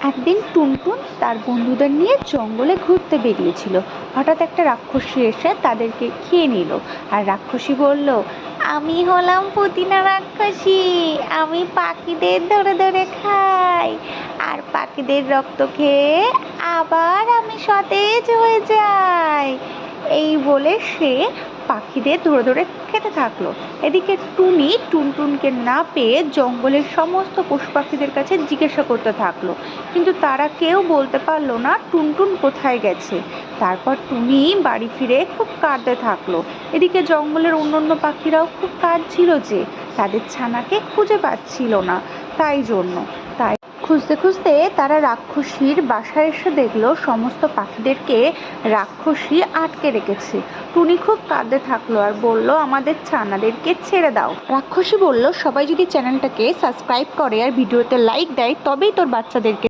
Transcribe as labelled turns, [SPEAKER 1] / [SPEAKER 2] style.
[SPEAKER 1] একদিন টুনটুন তার বন্ধুদের নিয়ে জঙ্গলে ঘুরতে বেরিয়েছিল। হঠাৎ একটা রাক্ষসী এসে তাদেরকে খেয়ে নিল। আর রাক্ষসী বলল, আমি হলাম পুতিনা রাক্ষসী, আমি পাখিদের ধরে ধরে খাই, আর পাখিদের রক্ত খেয়ে আবার আমি সতেজ হয়ে যাই। এই বলে সে পাখিদের ধরে ধরে খেতে থাকলো। এদিকে টুনি টুনটুনকে না পেয়ে জঙ্গলের সমস্ত পশু পাখিদের কাছে জিজ্ঞাসা করতে থাকলো, কিন্তু তারা কেউ বলতে পারলো না টুনটুন কোথায় গেছে। তারপর টুনি বাড়ি ফিরে খুব কাঁদতে থাকলো। এদিকে জঙ্গলের অন্যান্য পাখিরাও খুব কাঁদছিল যে তাদের ছানাকে খুঁজে পাচ্ছিল না। তাই খুঁজতে খুঁজতে তারা রাক্ষসীর বাসায় এসে দেখলো সমস্ত পাখিদেরকে রাক্ষসী আটকে রেখেছে। টুনি খুব কাঁদতে থাকলো আর বলল, আমাদের ছানাদেরকে ছেড়ে দাও। রাক্ষসী বলল, সবাই যদি চ্যানেলটাকে সাবস্ক্রাইব করে আর ভিডিওতে লাইক দেয় তবেই তোর বাচ্চাদেরকে